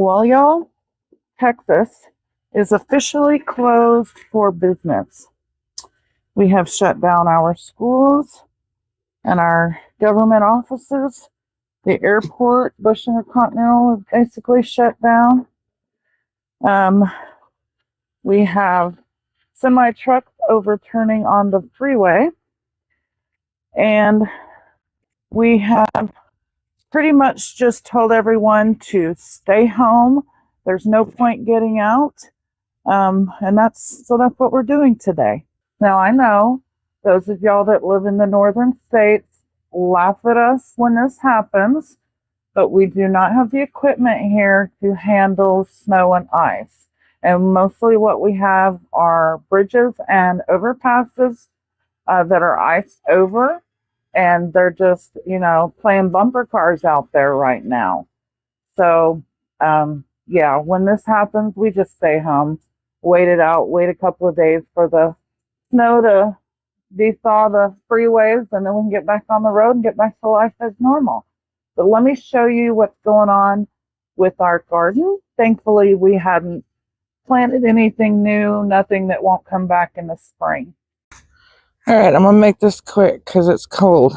Well, y'all, Texas is officially closed for business. We have shut down our schools and our government offices. The airport, Bush Intercontinental, is basically shut down. We have semi trucks overturning on the freeway, and we have pretty much just told everyone to stay home. There's no point getting out. And that's what we're doing today. Now, I know those of y'all that live in the northern states laugh at us when this happens, but we do not have the equipment here to handle snow and ice. And mostly what we have are bridges and overpasses that are iced over, and they're just, playing bumper cars out there right now. So, yeah, when this happens, we just stay home, wait it out, wait a couple of days for the snow to thaw the freeways, and then we can get back on the road and get back to life as normal. But let me show you what's going on with our garden. Thankfully, we hadn't planted anything new, nothing that won't come back in the spring. All right, I'm going to make this quick because it's cold.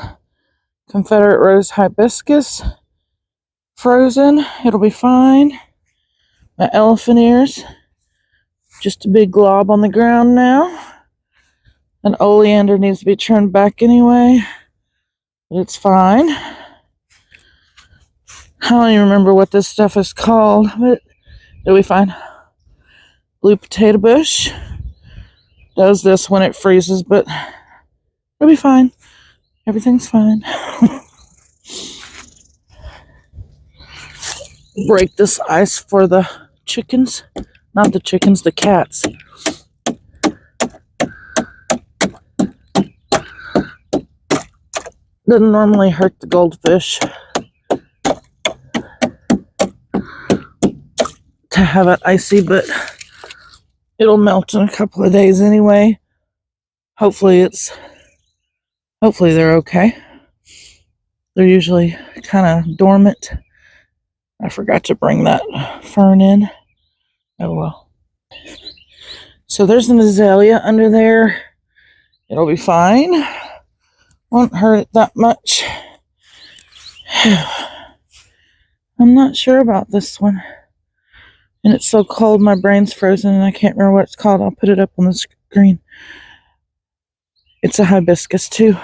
Confederate rose hibiscus, frozen. It'll be fine. My elephant ears, just a big glob on the ground now. An oleander needs to be turned back anyway, but it's fine. I don't even remember what this stuff is called, but it'll be fine. Blue potato bush does this when it freezes, but it'll be fine. Everything's fine. Break this ice for the chickens. Not the chickens, the cats. Doesn't normally hurt the goldfish to have it icy, but it'll melt in a couple of days anyway. Hopefully they're okay. They're usually kind of dormant. I forgot to bring that fern in. Oh well. So there's an azalea under there. It'll be fine. Won't hurt it that much. I'm not sure about this one. And it's so cold, my brain's frozen, and I can't remember what it's called. I'll put it up on the screen. It's a hibiscus, too.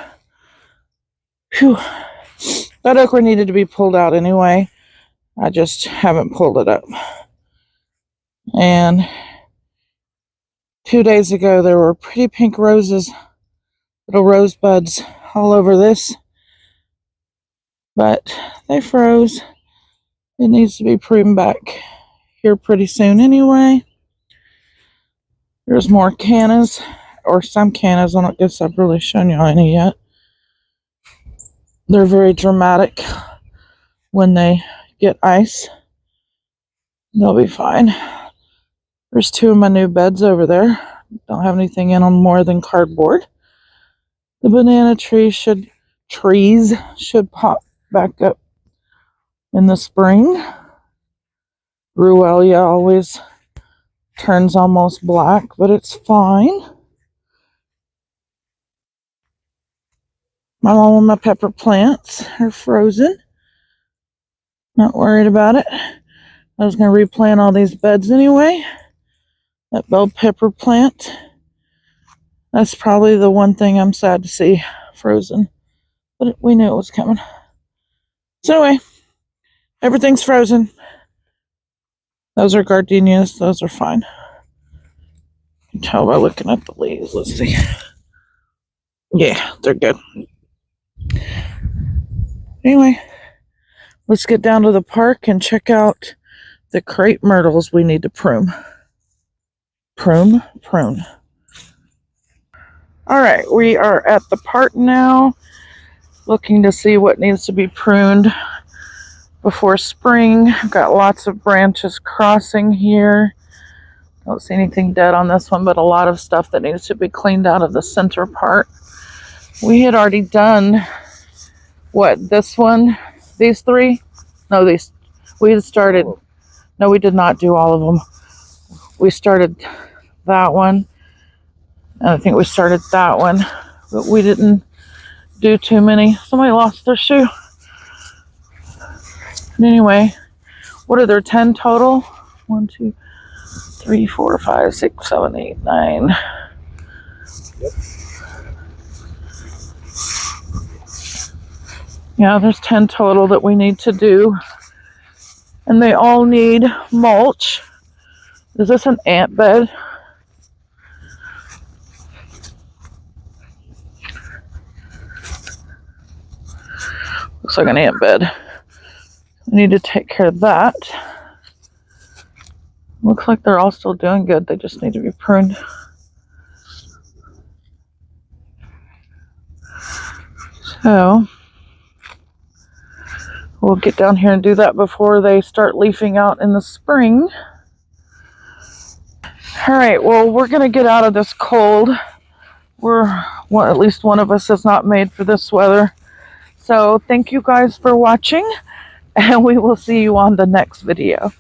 Phew. That okra needed to be pulled out anyway. I just haven't pulled it up. And 2 days ago, there were pretty pink roses, little rosebuds all over this. But they froze. It needs to be pruned back here pretty soon anyway. There's more cannas, or some cannas. I don't guess I've really shown you any yet. They're very dramatic when they get ice. They'll be fine. There's 2 of my new beds over there. Don't have anything in them more than cardboard. The banana trees should pop back up in the spring. Ruellia always turns almost black, but it's fine. All of my pepper plants are frozen. Not worried about it. I was going to replant all these beds anyway. That bell pepper plant. That's probably the one thing I'm sad to see frozen. But we knew it was coming. So anyway, everything's frozen. Those are gardenias. Those are fine. You can tell by looking at the leaves. Let's see. Yeah, they're good. Anyway, let's get down to the park and check out the crepe myrtles we need to prune. Prune. All right, we are at the park now, looking to see what needs to be pruned before spring. I've got lots of branches crossing here. Don't see anything dead on this one, but a lot of stuff that needs to be cleaned out of the center part. We had already done, this one, these 3? No, we had started No, we did not do all of them. We started that one, and I think we started that one, but we didn't do too many. Somebody lost their shoe. But anyway, what are there, 10 total? 1, 2, 3, 4, 5, 6, 7, 8, 9. Yep. Yeah, there's 10 total that we need to do. And they all need mulch. Is this an ant bed? Looks like an ant bed. We need to take care of that. Looks like they're all still doing good. They just need to be pruned. So we'll get down here and do that before they start leafing out in the spring. All right, well, we're going to get out of this cold. At least one of us is not made for this weather. So thank you guys for watching, and we will see you on the next video.